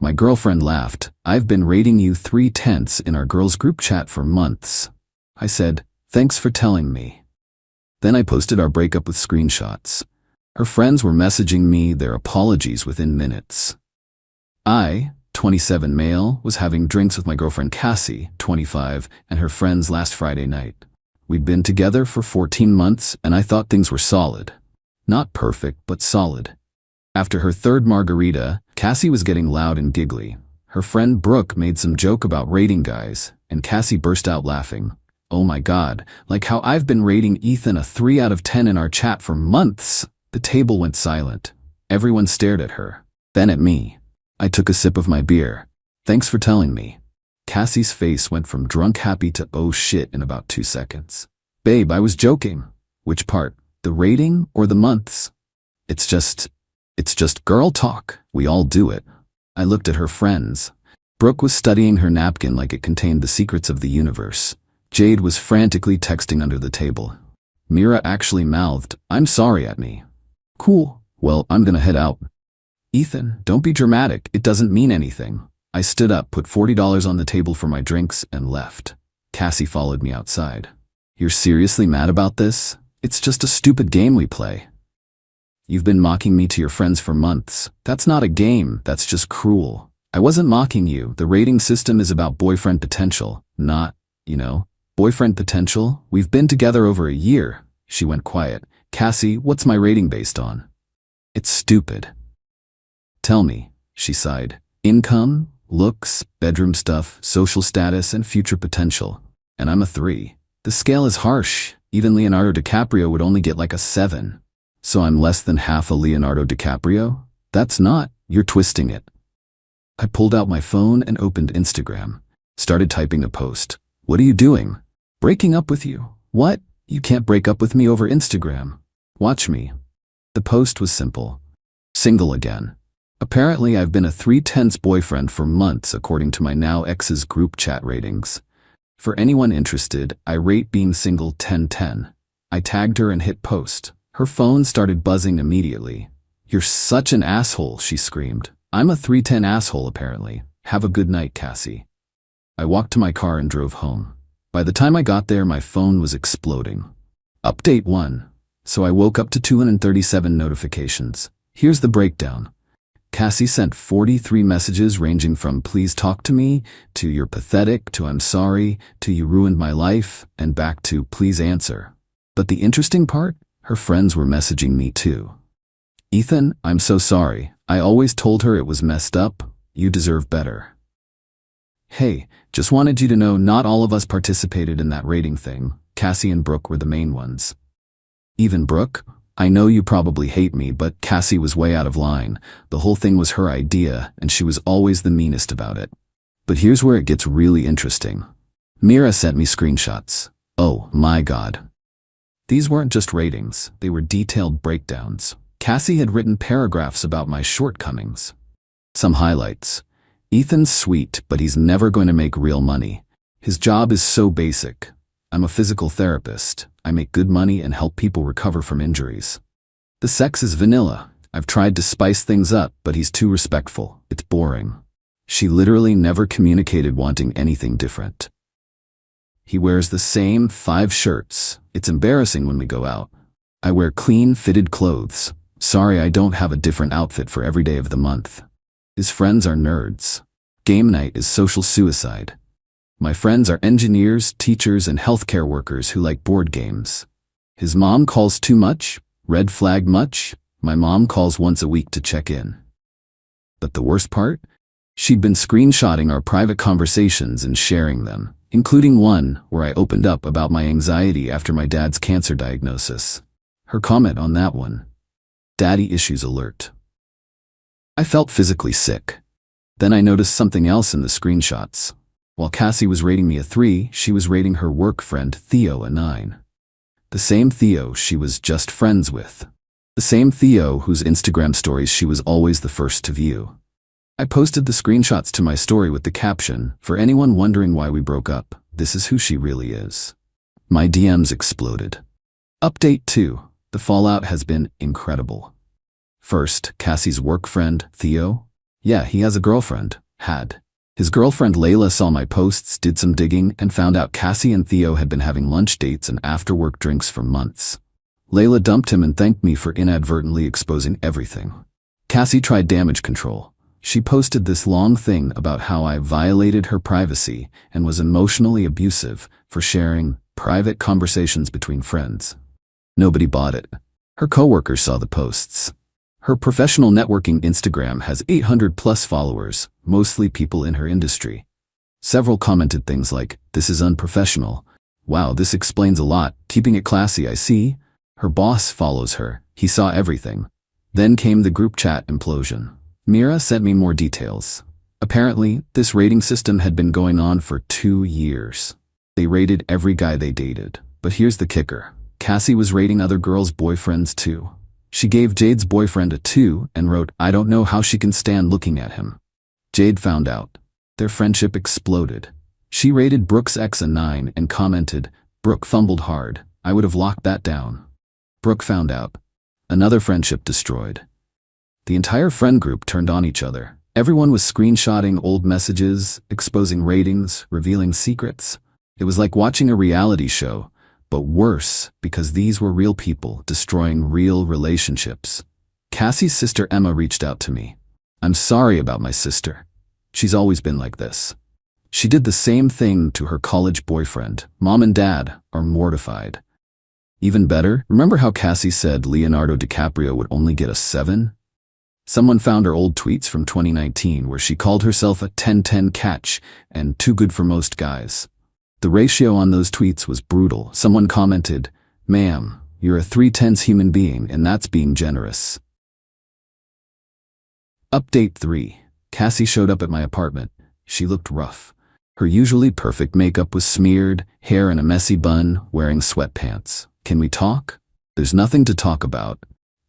My girlfriend laughed. "I've been rating you 3/10 in our girls group chat for months." I said, "Thanks for telling me." Then I posted our breakup with screenshots. Her friends were messaging me their apologies within minutes. I, 27 male, was having drinks with my girlfriend Cassie, 25, and her friends last Friday night. We'd been together for 14 months, and I thought things were solid. Not perfect, but solid. After her third margarita, Cassie was getting loud and giggly. Her friend Brooke made some joke about rating guys, and Cassie burst out laughing. "Oh my God, like how I've been rating Ethan a 3 out of 10 in our chat for months." The table went silent. Everyone stared at her, then at me. I took a sip of my beer. "Thanks for telling me." Cassie's face went from drunk happy to oh shit in about 2 seconds. "Babe, I was joking." "Which part? The rating or the months?" It's just girl talk. We all do it." I looked at her friends. Brooke was studying her napkin like it contained the secrets of the universe. Jade was frantically texting under the table. Mira actually mouthed, "I'm sorry," at me. "Cool. Well, I'm gonna head out." "Ethan, don't be dramatic. It doesn't mean anything." I stood up, put $40 on the table for my drinks, and left. Cassie followed me outside. "You're seriously mad about this? It's just a stupid game we play." "You've been mocking me to your friends for months. That's not a game, that's just cruel." "I wasn't mocking you. The rating system is about boyfriend potential, not, boyfriend potential. We've been together over a year." She went quiet. "Cassie, what's my rating based on?" "It's stupid." "Tell me," she sighed. "Income, looks, bedroom stuff, social status, and future potential." And I'm a 3. The scale is harsh. Even Leonardo DiCaprio would only get like a 7. So I'm less than half a Leonardo DiCaprio? That's not. You're twisting it. I pulled out my phone and opened Instagram. Started typing a post. "What are you doing?" "Breaking up with you." "What? You can't break up with me over Instagram." "Watch me." The post was simple. Single again. Apparently I've been a 3/10 boyfriend for months according to my now ex's group chat ratings. For anyone interested, I rate being single 10/10. I tagged her and hit post. Her phone started buzzing immediately. "You're such an asshole," she screamed. "I'm a 3/10 asshole apparently. Have a good night, Cassie." I walked to my car and drove home. By the time I got there, my phone was exploding. Update 1. So I woke up to 237 notifications. Here's the breakdown. Cassie sent 43 messages ranging from "please talk to me" to "you're pathetic" to "I'm sorry" to "you ruined my life" and back to "please answer." But the interesting part? Her friends were messaging me too. "Ethan, I'm so sorry. I always told her it was messed up. You deserve better." "Hey, just wanted you to know not all of us participated in that rating thing. Cassie and Brooke were the main ones." "Even Brooke? I know you probably hate me, but Cassie was way out of line. The whole thing was her idea, and she was always the meanest about it." But here's where it gets really interesting. Mira sent me screenshots. Oh my God. These weren't just ratings, they were detailed breakdowns. Cassie had written paragraphs about my shortcomings. Some highlights. "Ethan's sweet, but he's never going to make real money. His job is so basic. I'm a physical therapist. I make good money and help people recover from injuries. The sex is vanilla. I've tried to spice things up, but he's too respectful. It's boring." She literally never communicated wanting anything different. "He wears the same 5 shirts. It's embarrassing when we go out. I wear clean, fitted clothes. Sorry I don't have a different outfit for every day of the month. His friends are nerds. Game night is social suicide. My friends are engineers, teachers, and healthcare workers who like board games. His mom calls too much? Red flag much? My mom calls once a week to check in." But the worst part? She'd been screenshotting our private conversations and sharing them, including one where I opened up about my anxiety after my dad's cancer diagnosis. Her comment on that one: "Daddy issues alert." I felt physically sick. Then I noticed something else in the screenshots. While Cassie was rating me a 3, she was rating her work friend Theo a 9. The same Theo she was just friends with. The same Theo whose Instagram stories she was always the first to view. I posted the screenshots to my story with the caption, "For anyone wondering why we broke up, this is who she really is." My DMs exploded. Update 2. The fallout has been incredible. First, Cassie's work friend, Theo. Yeah, he has a girlfriend. Had. His girlfriend Layla saw my posts, did some digging, and found out Cassie and Theo had been having lunch dates and after-work drinks for months. Layla dumped him and thanked me for inadvertently exposing everything. Cassie tried damage control. She posted this long thing about how I violated her privacy and was emotionally abusive for sharing private conversations between friends. Nobody bought it. Her coworkers saw the posts. Her professional networking Instagram has 800+ followers, mostly people in her industry. Several commented things like, "This is unprofessional. Wow, this explains a lot. Keeping it classy, I see." Her boss follows her. He saw everything. Then came the group chat implosion. Mira sent me more details. Apparently, this rating system had been going on for 2 years. They rated every guy they dated. But here's the kicker. Cassie was rating other girls' boyfriends too. She gave Jade's boyfriend a 2 and wrote, "I don't know how she can stand looking at him." Jade found out. Their friendship exploded. She rated Brooke's ex a 9 and commented, "Brooke fumbled hard. I would have locked that down." Brooke found out. Another friendship destroyed. The entire friend group turned on each other. Everyone was screenshotting old messages, exposing ratings, revealing secrets. It was like watching a reality show, but worse because these were real people destroying real relationships. Cassie's sister Emma reached out to me. "I'm sorry about my sister. She's always been like this. She did the same thing to her college boyfriend. Mom and Dad are mortified." Even better, remember how Cassie said Leonardo DiCaprio would only get a 7? Someone found her old tweets from 2019 where she called herself a 10-10 catch and too good for most guys. The ratio on those tweets was brutal. Someone commented, "Ma'am, you're a 3/10 human being and that's being generous." Update 3. Cassie showed up at my apartment. She looked rough. Her usually perfect makeup was smeared, hair in a messy bun, wearing sweatpants. "Can we talk?" "There's nothing to talk about.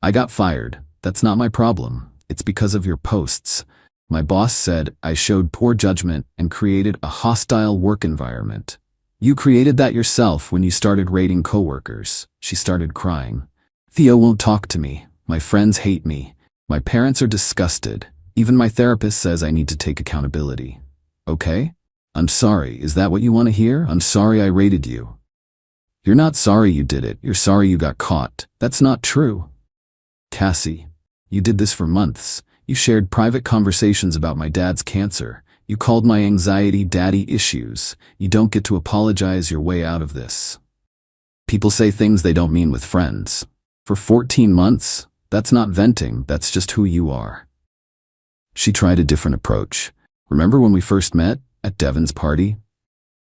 I got fired. That's not my problem. It's because of your posts. My boss said I showed poor judgment and created a hostile work environment." "You created that yourself when you started rating coworkers." She started crying. "Theo won't talk to me. My friends hate me. My parents are disgusted. Even my therapist says I need to take accountability." "Okay? I'm sorry. Is that what you want to hear? I'm sorry I rated you." "You're not sorry you did it. You're sorry you got caught." "That's not true." "Cassie, you did this for months. You shared private conversations about my dad's cancer. You called my anxiety daddy issues. You don't get to apologize your way out of this." People say things they don't mean with friends. For 14 months, that's not venting, that's just who you are. She tried a different approach. "Remember when we first met, at Devin's party?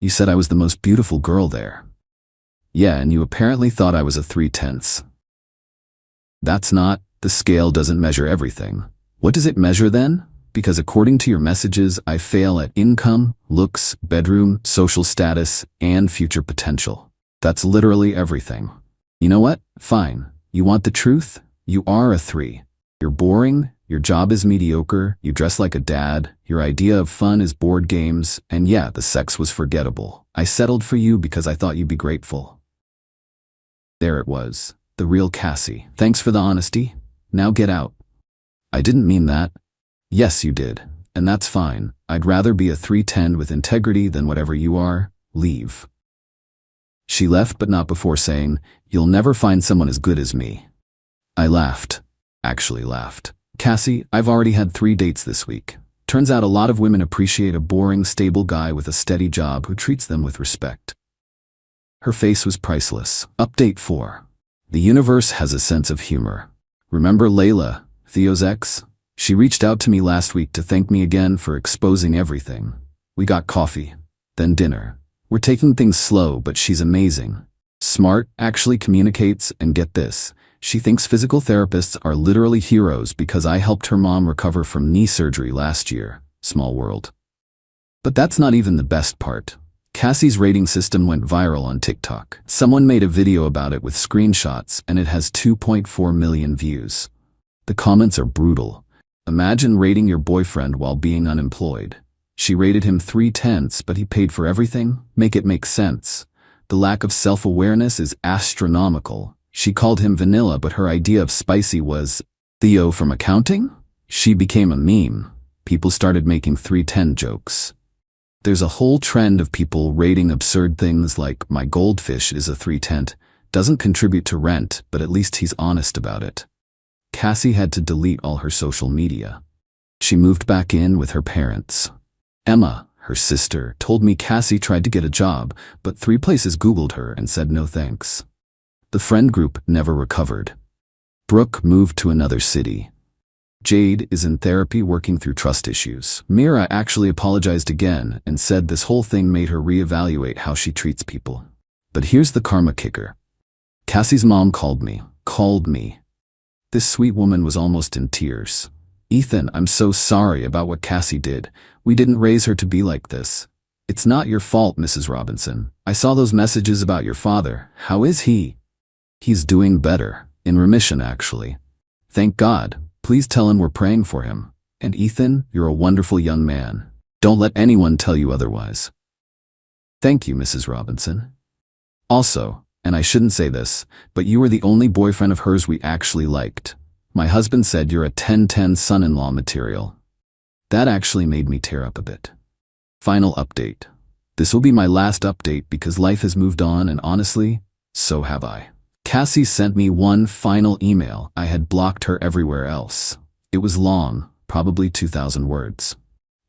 You said I was the most beautiful girl there." "Yeah, and you apparently thought I was a 3/10. That's not, the scale doesn't measure everything. What does it measure then? Because according to your messages, I fail at income, looks, bedroom, social status, and future potential. That's literally everything. You know what? Fine. You want the truth? You are a 3. You're boring, your job is mediocre, you dress like a dad, your idea of fun is board games, and yeah, the sex was forgettable. I settled for you because I thought you'd be grateful." There it was. The real Cassie. "Thanks for the honesty. Now get out." "I didn't mean that." "Yes, you did. And that's fine. I'd rather be a 3/10 with integrity than whatever you are. Leave." She left, but not before saying, "You'll never find someone as good as me." I laughed. Actually laughed. "Cassie, I've already had 3 dates this week. Turns out a lot of women appreciate a boring, stable guy with a steady job who treats them with respect." Her face was priceless. Update 4. The universe has a sense of humor. Remember Layla, Theo's ex? She reached out to me last week to thank me again for exposing everything. We got coffee, then dinner. We're taking things slow, but she's amazing. Smart, actually communicates, and get this, she thinks physical therapists are literally heroes because I helped her mom recover from knee surgery last year. Small world. But that's not even the best part. Cassie's rating system went viral on TikTok. Someone made a video about it with screenshots, and it has 2.4 million views. The comments are brutal. Imagine rating your boyfriend while being unemployed. She rated him 3/10, but he paid for everything? Make it make sense. The lack of self-awareness is astronomical. She called him vanilla, but her idea of spicy was Theo from accounting? She became a meme. people started making 310 jokes. There's a whole trend of people rating absurd things like, my goldfish is a 310, doesn't contribute to rent, but at least he's honest about it. Cassie had to delete all her social media. She moved back in with her parents. Emma, her sister, told me Cassie tried to get a job, but 3 places Googled her and said no thanks. The friend group never recovered. Brooke moved to another city. Jade is in therapy working through trust issues. Mira actually apologized again and said this whole thing made her reevaluate how she treats people. But here's the karma kicker. Cassie's mom called me. This sweet woman was almost in tears. Ethan, I'm so sorry about what Cassie did. We didn't raise her to be like this. It's not your fault, Mrs. Robinson. I saw those messages about your father. How is he? He's doing better. In remission, actually. Thank God. Please tell him we're praying for him. And Ethan, you're a wonderful young man. Don't let anyone tell you otherwise. Thank you, Mrs. Robinson. Also, and I shouldn't say this, but you were the only boyfriend of hers we actually liked. My husband said you're a 10-10 son-in-law material. That actually made me tear up a bit. Final update. This will be my last update because life has moved on and honestly, so have I. Cassie sent me one final email. I had blocked her everywhere else. It was long, probably 2,000 words.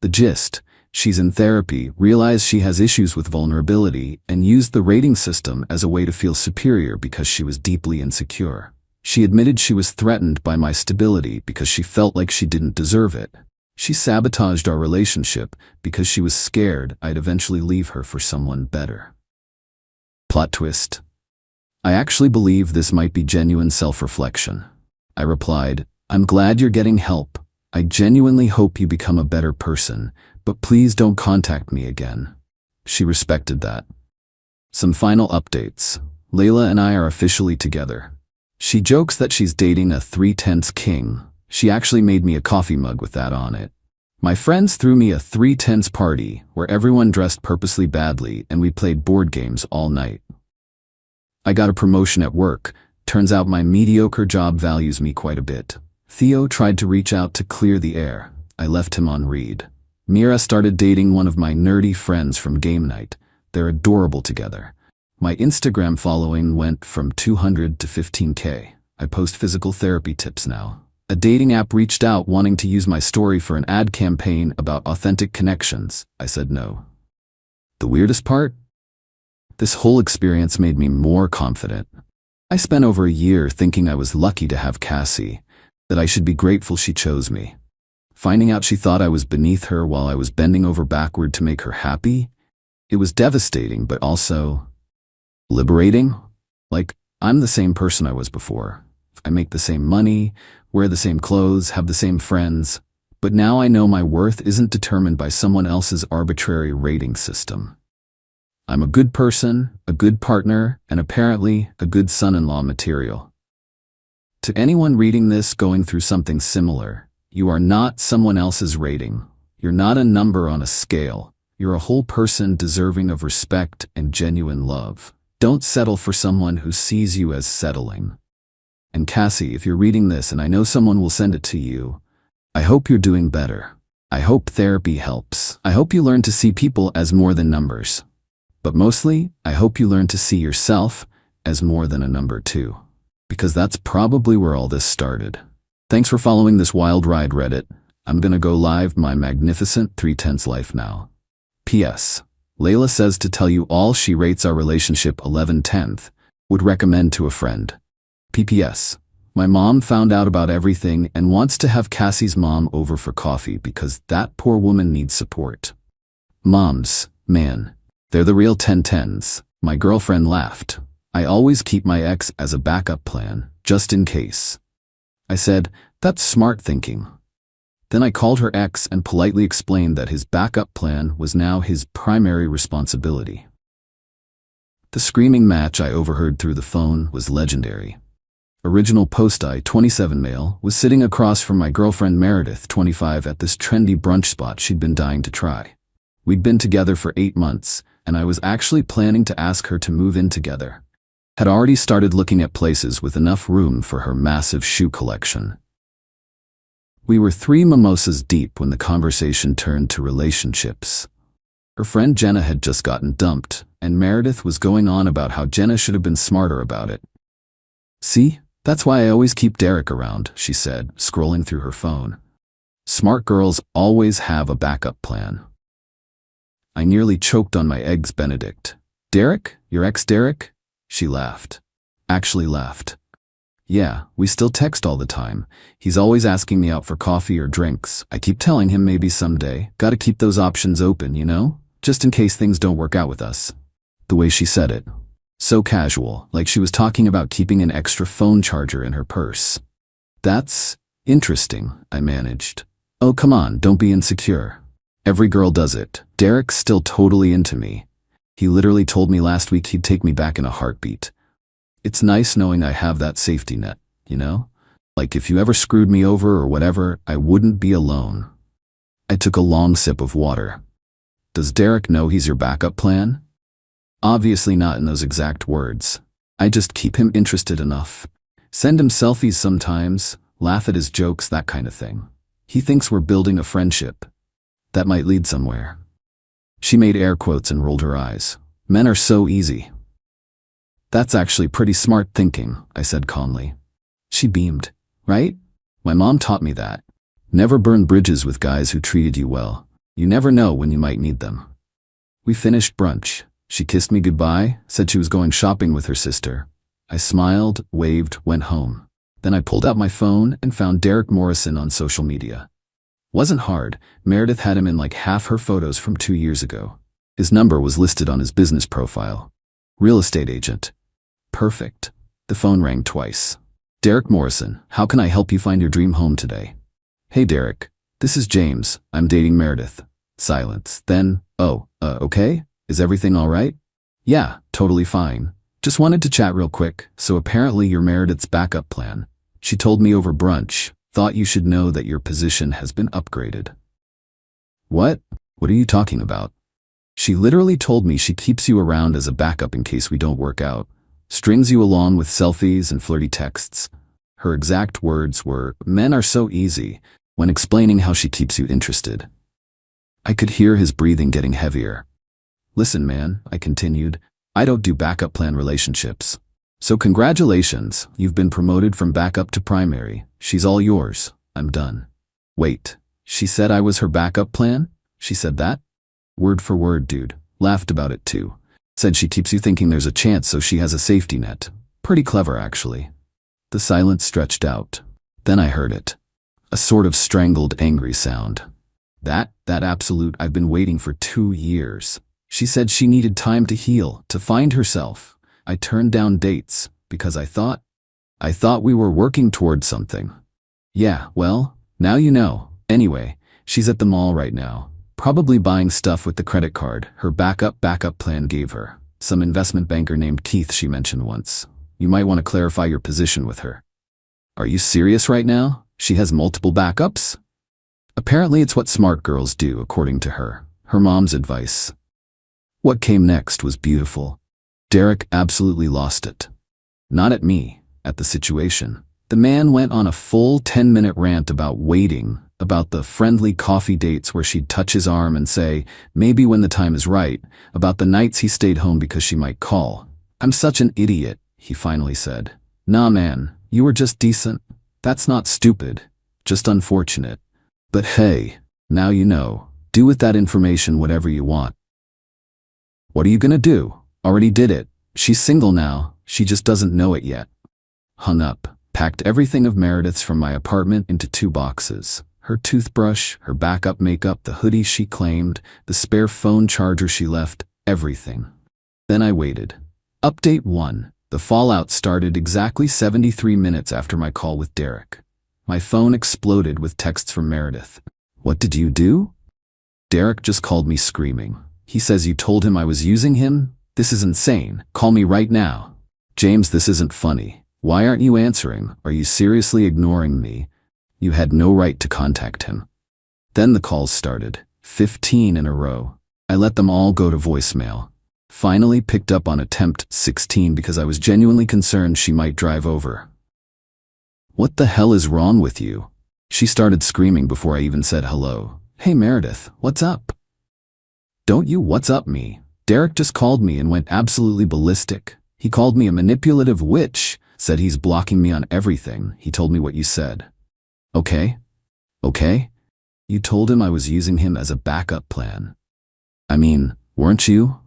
The gist, she's in therapy, realized she has issues with vulnerability, and used the rating system as a way to feel superior because she was deeply insecure. She admitted she was threatened by my stability because she felt like she didn't deserve it. She sabotaged our relationship because she was scared I'd eventually leave her for someone better. Plot twist. I actually believe this might be genuine self-reflection. I replied, I'm glad you're getting help. I genuinely hope you become a better person, but please don't contact me again. She respected that. Some final updates. Layla and I are officially together. She jokes that she's dating a 3/10 king. She actually made me a coffee mug with that on it. My friends threw me a 3/10 party where everyone dressed purposely badly and we played board games all night. I got a promotion at work. Turns out my mediocre job values me quite a bit. Theo tried to reach out to clear the air. I left him on read. Mira started dating one of my nerdy friends from game night. They're adorable together. My Instagram following went from 200 to 15K. I post physical therapy tips now. A dating app reached out wanting to use my story for an ad campaign about authentic connections. I said no. The weirdest part? This whole experience made me more confident. I spent over a year thinking I was lucky to have Cassie, that I should be grateful she chose me. Finding out she thought I was beneath her while I was bending over backward to make her happy, it was devastating but also liberating. Like, I'm the same person I was before. I make the same money, wear the same clothes, have the same friends, but now I know my worth isn't determined by someone else's arbitrary rating system. I'm a good person, a good partner, and apparently a good son-in-law material. To anyone reading this going through something similar, you are not someone else's rating. You're not a number on a scale. You're a whole person deserving of respect and genuine love. Don't settle for someone who sees you as settling. And Cassie, if you're reading this and I know someone will send it to you, I hope you're doing better. I hope therapy helps. I hope you learn to see people as more than numbers. But mostly, I hope you learn to see yourself as more than a number too. Because that's probably where all this started. Thanks for following this wild ride, Reddit. I'm gonna go live my magnificent 3/10 life now. P.S. Layla says to tell you all she rates our relationship 11/10, would recommend to a friend. P.P.S. My mom found out about everything and wants to have Cassie's mom over for coffee because that poor woman needs support. Moms, man, they're the real 10/10s. My girlfriend laughed. I always keep my ex as a backup plan, just in case. I said, that's smart thinking. Then I called her ex and politely explained that his backup plan was now his primary responsibility. The screaming match I overheard through the phone was legendary. Original post-I, 27 male, was sitting across from my girlfriend Meredith, 25, at this trendy brunch spot she'd been dying to try. We'd been together for 8 months, and I was actually planning to ask her to move in together. Had already started looking at places with enough room for her massive shoe collection. We were 3 mimosas deep when the conversation turned to relationships. Her friend Jenna had just gotten dumped, and Meredith was going on about how Jenna should have been smarter about it. "See, that's why I always keep Derek around," she said, scrolling through her phone. "Smart girls always have a backup plan." I nearly choked on my eggs Benedict. "Derek? Your ex-Derek?" She laughed. Actually laughed. "Yeah, we still text all the time. He's always asking me out for coffee or drinks. I keep telling him maybe someday. Gotta keep those options open, you know? Just in case things don't work out with us." The way she said it. So casual, like she was talking about keeping an extra phone charger in her purse. "That's interesting," I managed. "Oh, come on, don't be insecure. Every girl does it. Derek's still totally into me. He literally told me last week he'd take me back in a heartbeat. It's nice knowing I have that safety net, you know? Like if you ever screwed me over or whatever, I wouldn't be alone." I took a long sip of water. "Does Derek know he's your backup plan?" Obviously not in those exact words. I just keep him interested enough. Send him selfies sometimes, laugh at his jokes, that kind of thing. He thinks we're building a friendship. That might lead somewhere. She made air quotes and rolled her eyes. "Men are so easy." "That's actually pretty smart thinking," I said calmly. She beamed. "Right? My mom taught me that. Never burn bridges with guys who treated you well. You never know when you might need them." We finished brunch. She kissed me goodbye, said she was going shopping with her sister. I smiled, waved, went home. Then I pulled out my phone and found Derek Morrison on social media. Wasn't hard. Meredith had him in like half her photos from 2 years ago. His number was listed on his business profile. Real estate agent. Perfect. The phone rang twice. "Derek Morrison, how can I help you find your dream home today?" "Hey Derek, this is James. I'm dating Meredith." Silence. Then, okay? Is everything all right?" "Yeah, totally fine. Just wanted to chat real quick. So apparently you're Meredith's backup plan. She told me over brunch. Thought you should know that your position has been upgraded." "What? What are you talking about?" "She literally told me she keeps you around as a backup in case we don't work out. Strings you along with selfies and flirty texts." Her exact words were, "Men are so easy," when explaining how she keeps you interested. I could hear his breathing getting heavier. "Listen, man," I continued, "I don't do backup plan relationships. So congratulations, you've been promoted from backup to primary. She's all yours. I'm done." "Wait, she said I was her backup plan? She said that?" "Word for word, dude. Laughed about it too. Said she keeps you thinking there's a chance so she has a safety net. Pretty clever, actually." The silence stretched out. Then I heard it. A sort of strangled, angry sound. That absolute I've been waiting for 2 years. She said she needed time to heal, to find herself. I turned down dates because I thought we were working towards something. "Yeah, well, now you know. Anyway, she's at the mall right now. Probably buying stuff with the credit card her backup plan gave her. Some investment banker named Keith she mentioned once. You might want to clarify your position with her." "Are you serious right now? She has multiple backups?" Apparently it's what smart girls do, according to her. Her mom's advice. What came next was beautiful. Derek absolutely lost it. Not at me, at the situation. The man went on a full 10-minute rant about waiting, about the friendly coffee dates where she'd touch his arm and say, maybe when the time is right, about the nights he stayed home because she might call. "I'm such an idiot," he finally said. "Nah man, you were just decent. That's not stupid, just unfortunate. But hey, now you know. Do with that information whatever you want." "What are you gonna do?" "Already did it. She's single now, she just doesn't know it yet." Hung up, packed everything of Meredith's from my apartment into 2 boxes. Her toothbrush, her backup makeup, the hoodie she claimed, the spare phone charger she left, everything. Then I waited. Update 1. The fallout started exactly 73 minutes after my call with Derek. My phone exploded with texts from Meredith. "What did you do?" "Derek just called me screaming. He says you told him I was using him? This is insane. Call me right now." "James, this isn't funny. Why aren't you answering? Are you seriously ignoring me? You had no right to contact him." Then the calls started. 15 in a row. I let them all go to voicemail. Finally picked up on attempt 16 because I was genuinely concerned she might drive over. "What the hell is wrong with you?" She started screaming before I even said hello. Hey Meredith, what's up? Don't you what's up me. Derek just called me and went absolutely ballistic. He called me a manipulative witch, said he's blocking me on everything. He told me what you said. Okay? Okay? You told him I was using him as a backup plan. I mean, weren't you?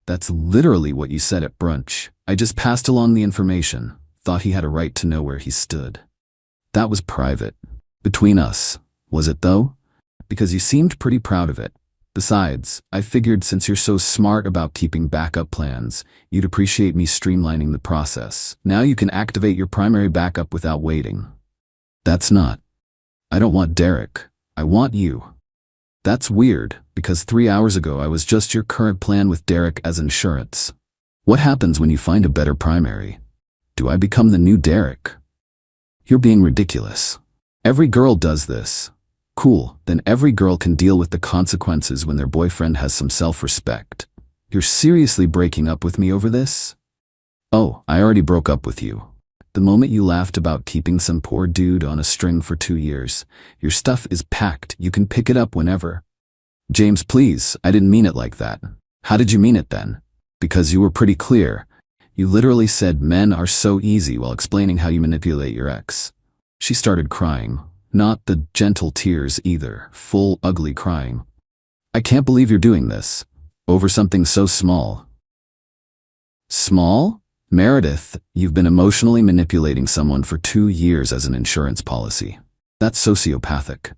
That's literally what you said at brunch. I just passed along the information. Thought he had a right to know where he stood. That was private. Between us. Was it though? Because you seemed pretty proud of it. Besides, I figured since you're so smart about keeping backup plans, you'd appreciate me streamlining the process. Now you can activate your primary backup without waiting. That's not. I don't want Derek. I want you. That's weird, because 3 hours ago I was just your current plan with Derek as insurance. What happens when you find a better primary? Do I become the new Derek? You're being ridiculous. Every girl does this. Cool, then every girl can deal with the consequences when their boyfriend has some self-respect. You're seriously breaking up with me over this? Oh, I already broke up with you. The moment you laughed about keeping some poor dude on a string for 2 years, your stuff is packed, you can pick it up whenever. James, please, I didn't mean it like that. How did you mean it then? Because you were pretty clear. You literally said men are so easy while explaining how you manipulate your ex. She started crying. Not the gentle tears either, full ugly crying. I can't believe you're doing this. Over something so small. Small? Meredith, you've been emotionally manipulating someone for 2 years as an insurance policy. That's sociopathic.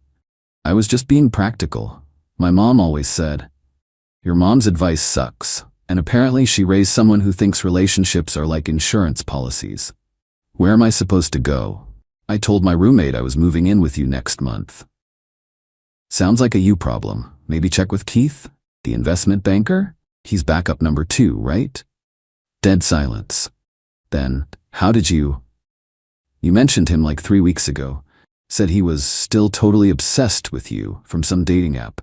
I was just being practical. My mom always said, your mom's advice sucks, and apparently she raised someone who thinks relationships are like insurance policies. Where am I supposed to go? I told my roommate I was moving in with you next month. Sounds like a you problem. Maybe check with Keith, the investment banker? He's backup number 2, right? Dead silence. Then, how did you? You mentioned him like 3 weeks ago. Said he was still totally obsessed with you from some dating app.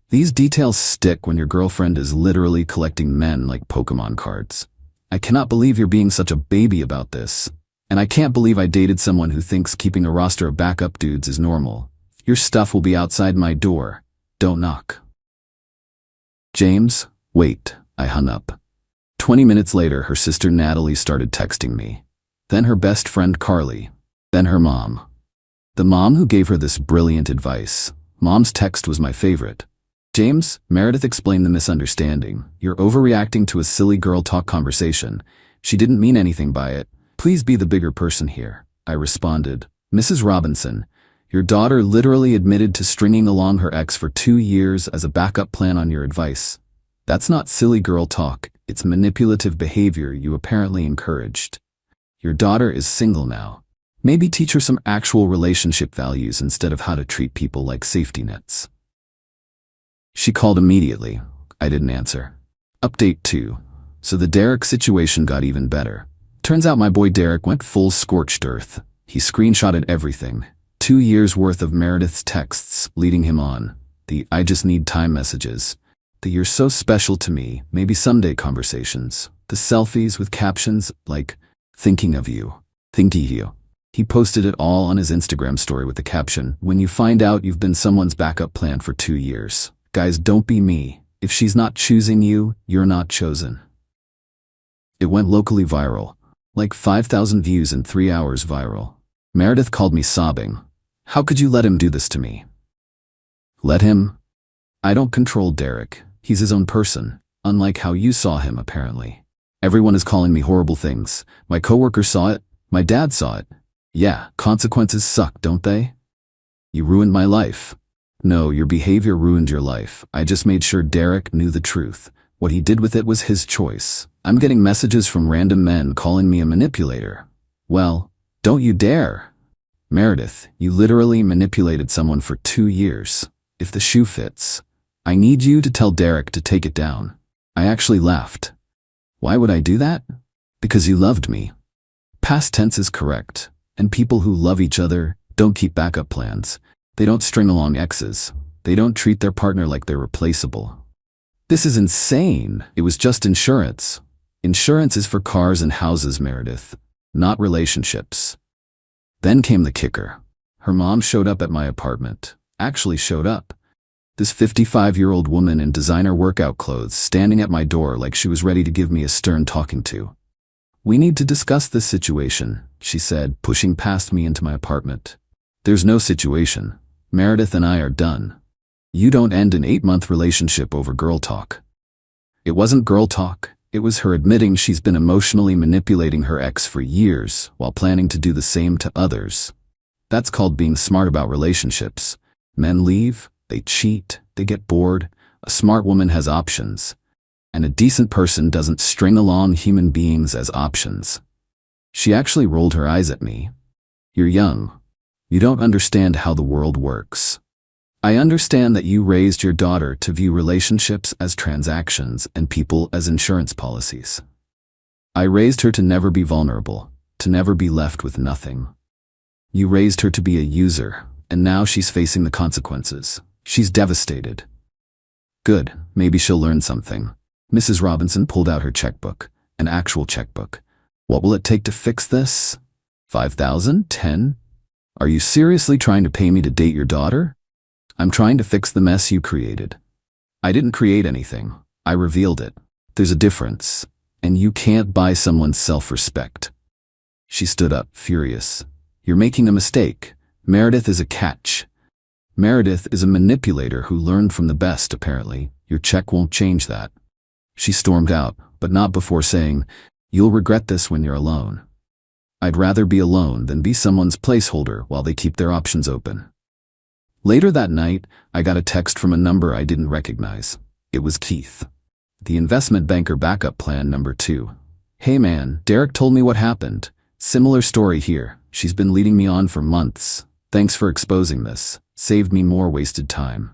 These details stick when your girlfriend is literally collecting men like Pokemon cards. I cannot believe you're being such a baby about this. And I can't believe I dated someone who thinks keeping a roster of backup dudes is normal. Your stuff will be outside my door. Don't knock. James, wait, I hung up. 20 minutes later, her sister Natalie started texting me. Then her best friend Carly. Then her mom. The mom who gave her this brilliant advice. Mom's text was my favorite. James, Meredith explained the misunderstanding. You're overreacting to a silly girl talk conversation. She didn't mean anything by it. Please be the bigger person here, I responded. Mrs. Robinson, your daughter literally admitted to stringing along her ex for 2 years as a backup plan on your advice. That's not silly girl talk, it's manipulative behavior you apparently encouraged. Your daughter is single now. Maybe teach her some actual relationship values instead of how to treat people like safety nets. She called immediately. I didn't answer. Update 2. So the Derek situation got even better. Turns out my boy Derek went full scorched earth. He screenshotted everything. 2 years worth of Meredith's texts leading him on. The I just need time messages. The you're so special to me, maybe someday conversations. The selfies with captions like, thinking of you. Thinking of you. He posted it all on his Instagram story with the caption, when you find out you've been someone's backup plan for 2 years. Guys, don't be me. If she's not choosing you, you're not chosen. It went locally viral. Like 5,000 views in 3 hours viral. Meredith called me sobbing. How could you let him do this to me? Let him? I don't control Derek. He's his own person, unlike how you saw him apparently. Everyone is calling me horrible things. My coworker saw it. My dad saw it. Yeah, consequences suck, don't they? You ruined my life. No, your behavior ruined your life. I just made sure Derek knew the truth. What he did with it was his choice. I'm getting messages from random men calling me a manipulator. Well, don't you dare. Meredith, you literally manipulated someone for 2 years. If the shoe fits, I need you to tell Derek to take it down. I actually laughed. Why would I do that? Because you loved me. Past tense is correct, and people who love each other don't keep backup plans. They don't string along exes. They don't treat their partner like they're replaceable. This is insane. It was just insurance. Insurance is for cars and houses, Meredith, not relationships. Then came the kicker. Her mom showed up at my apartment. Actually showed up. This 55-year-old woman in designer workout clothes standing at my door like she was ready to give me a stern talking to. "We need to discuss this situation," she said, pushing past me into my apartment. "There's no situation. Meredith and I are done. You don't end an 8-month relationship over girl talk." It wasn't girl talk. It was her admitting she's been emotionally manipulating her ex for years while planning to do the same to others. That's called being smart about relationships. Men leave, they cheat, they get bored. A smart woman has options. And a decent person doesn't string along human beings as options. She actually rolled her eyes at me. "You're young. You don't understand how the world works. I understand that you raised your daughter to view relationships as transactions and people as insurance policies. I raised her to never be vulnerable, to never be left with nothing. You raised her to be a user, and now she's facing the consequences. She's devastated." "Good, maybe she'll learn something." Mrs. Robinson pulled out her checkbook, an actual checkbook. "What will it take to fix this? 5,000? 10? Are you seriously trying to pay me to date your daughter?" "I'm trying to fix the mess you created." "I didn't create anything. I revealed it. There's a difference, and you can't buy someone's self-respect." She stood up, furious. "You're making a mistake. Meredith is a catch. Meredith is a manipulator who learned from the best, apparently. Your check won't change that." She stormed out, but not before saying, "You'll regret this when you're alone." I'd rather be alone than be someone's placeholder while they keep their options open. Later that night, I got a text from a number I didn't recognize. It was Keith. The investment banker backup plan number 2. "Hey man, Derek told me what happened. Similar story here. She's been leading me on for months. Thanks for exposing this. Saved me more wasted time."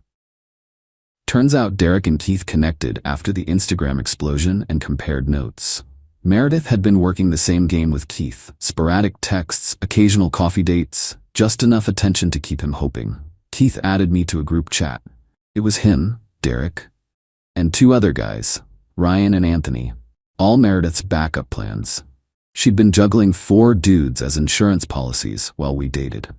Turns out Derek and Keith connected after the Instagram explosion and compared notes. Meredith had been working the same game with Keith. Sporadic texts, occasional coffee dates, just enough attention to keep him hoping. Keith added me to a group chat. It was him, Derek, and 2 other guys, Ryan and Anthony, all Meredith's backup plans. She'd been juggling 4 dudes as insurance policies while we dated.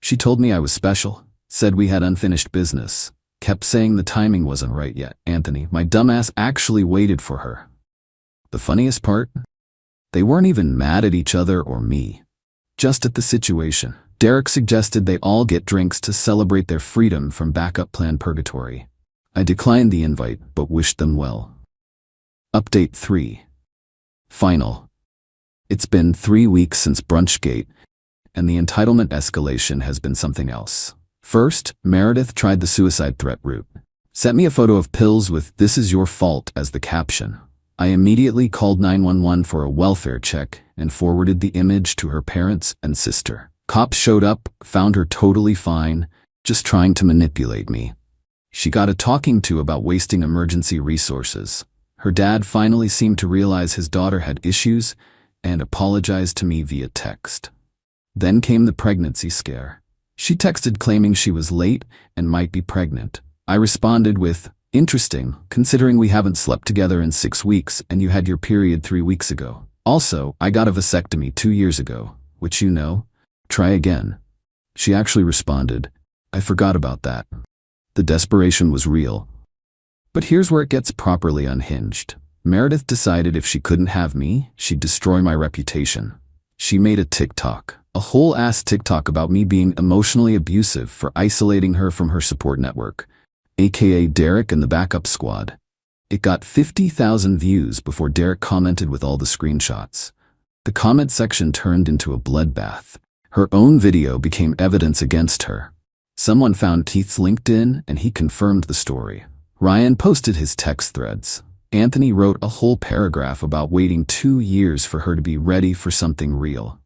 She told me I was special, said we had unfinished business, kept saying the timing wasn't right yet. Anthony, my dumbass, actually waited for her. The funniest part? They weren't even mad at each other or me. Just at the situation. Derek suggested they all get drinks to celebrate their freedom from backup plan purgatory. I declined the invite, but wished them well. Update 3. Final. It's been 3 weeks since Brunchgate, and the entitlement escalation has been something else. First, Meredith tried the suicide threat route. Sent me a photo of pills with "This is your fault" as the caption. I immediately called 911 for a welfare check and forwarded the image to her parents and sister. Cops showed up, found her totally fine, just trying to manipulate me. She got a talking to about wasting emergency resources. Her dad finally seemed to realize his daughter had issues and apologized to me via text. Then came the pregnancy scare. She texted claiming she was late and might be pregnant. I responded with, "Interesting, considering we haven't slept together in 6 weeks and you had your period 3 weeks ago. Also, I got a vasectomy 2 years ago, which you know. Try again." She actually responded, "I forgot about that." The desperation was real. But here's where it gets properly unhinged. Meredith decided if she couldn't have me, she'd destroy my reputation. She made a TikTok, a whole-ass TikTok about me being emotionally abusive for isolating her from her support network, aka Derek and the backup squad. It got 50,000 views before Derek commented with all the screenshots. The comment section turned into a bloodbath. Her own video became evidence against her. Someone found Keith's LinkedIn and he confirmed the story. Ryan posted his text threads. Anthony wrote a whole paragraph about waiting 2 years for her to be ready for something real.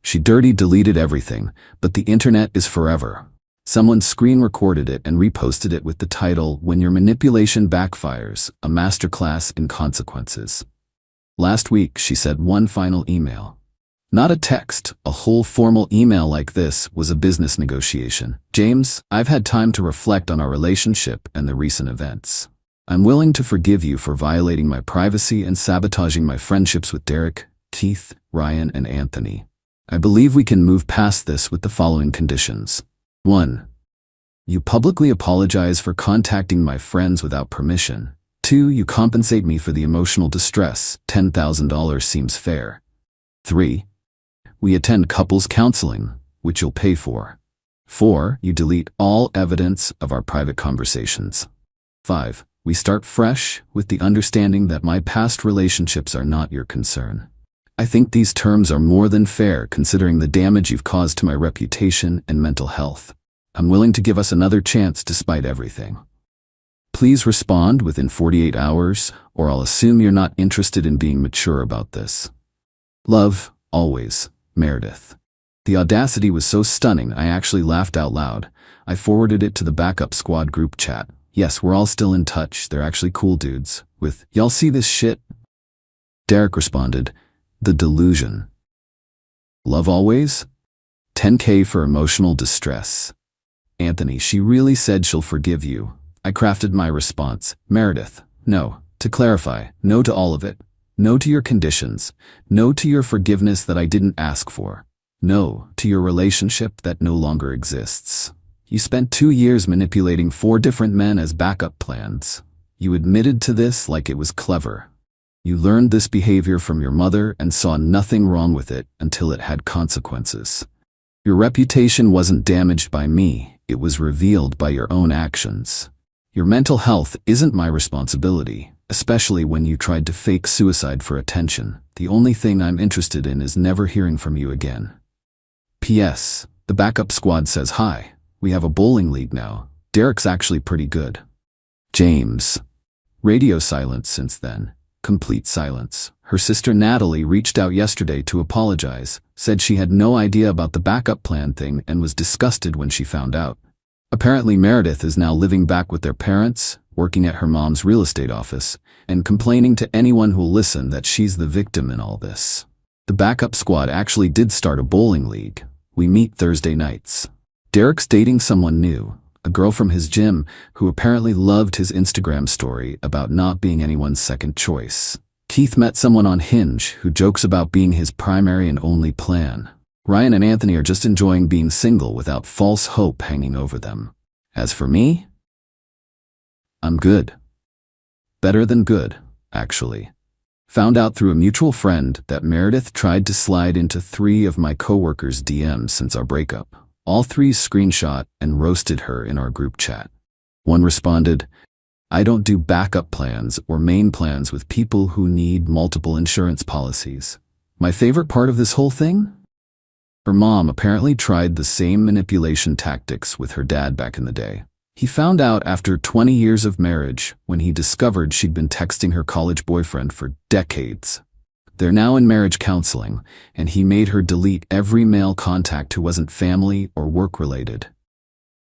She dirty deleted everything, but the internet is forever. Someone screen recorded it and reposted it with the title, "When Your Manipulation Backfires, a Masterclass in Consequences." Last week, she said one final email. Not a text, a whole formal email like this was a business negotiation. "James, I've had time to reflect on our relationship and the recent events. I'm willing to forgive you for violating my privacy and sabotaging my friendships with Derek, Keith, Ryan, and Anthony. I believe we can move past this with the following conditions. 1. You publicly apologize for contacting my friends without permission. 2. You compensate me for the emotional distress. $10,000 seems fair. 3. We attend couples counseling, which you'll pay for. 4. You delete all evidence of our private conversations. 5. We start fresh with the understanding that my past relationships are not your concern. I think these terms are more than fair considering the damage you've caused to my reputation and mental health. I'm willing to give us another chance despite everything. Please respond within 48 hours, or I'll assume you're not interested in being mature about this. Love, always, Meredith. The audacity was so stunning I actually laughed out loud. I forwarded it to the backup squad group chat. Yes, we're all still in touch, they're actually cool dudes, with, y'all see this shit? Derek responded, the delusion. Love always? 10K for emotional distress. Anthony, she really said she'll forgive you. I crafted my response. Meredith, no. To clarify, no to all of it. No to your conditions. No to your forgiveness that I didn't ask for. No to your relationship that no longer exists. You spent 2 years manipulating 4 different men as backup plans. You admitted to this like it was clever. You learned this behavior from your mother and saw nothing wrong with it until it had consequences. Your reputation wasn't damaged by me, it was revealed by your own actions. Your mental health isn't my responsibility, especially when you tried to fake suicide for attention. The only thing I'm interested in is never hearing from you again. P.S. The backup squad says hi. We have a bowling league now. Derek's actually pretty good. James. Radio silence since then. Complete silence. Her sister Natalie reached out yesterday to apologize, said she had no idea about the backup plan thing and was disgusted when she found out. Apparently Meredith is now living back with their parents, working at her mom's real estate office, and complaining to anyone who'll listen that she's the victim in all this. The backup squad actually did start a bowling league. We meet Thursday nights. Derek's dating someone new, a girl from his gym who apparently loved his Instagram story about not being anyone's second choice. Keith met someone on Hinge who jokes about being his primary and only plan. Ryan and Anthony are just enjoying being single without false hope hanging over them. As for me, I'm good. Better than good, actually. Found out through a mutual friend that Meredith tried to slide into 3 of my coworkers' DMs since our breakup. All 3 screenshot and roasted her in our group chat. One responded, I don't do backup plans or main plans with people who need multiple insurance policies. My favorite part of this whole thing? Her mom apparently tried the same manipulation tactics with her dad back in the day. He found out after 20 years of marriage when he discovered she'd been texting her college boyfriend for decades. They're now in marriage counseling, and he made her delete every male contact who wasn't family or work-related.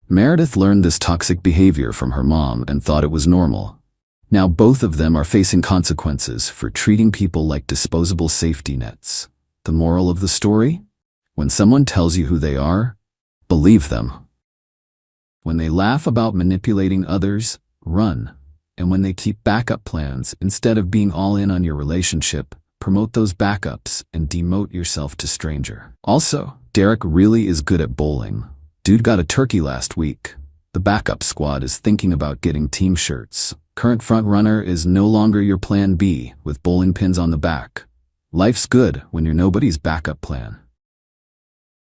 Meredith learned this toxic behavior from her mom and thought it was normal. Now both of them are facing consequences for treating people like disposable safety nets. The moral of the story? When someone tells you who they are, believe them. When they laugh about manipulating others, run. And when they keep backup plans instead of being all in on your relationship, promote those backups and demote yourself to stranger. Also, Derek really is good at bowling. Dude got a turkey last week. The backup squad is thinking about getting team shirts. Current front runner is no longer your plan B with bowling pins on the back. Life's good when you're nobody's backup plan.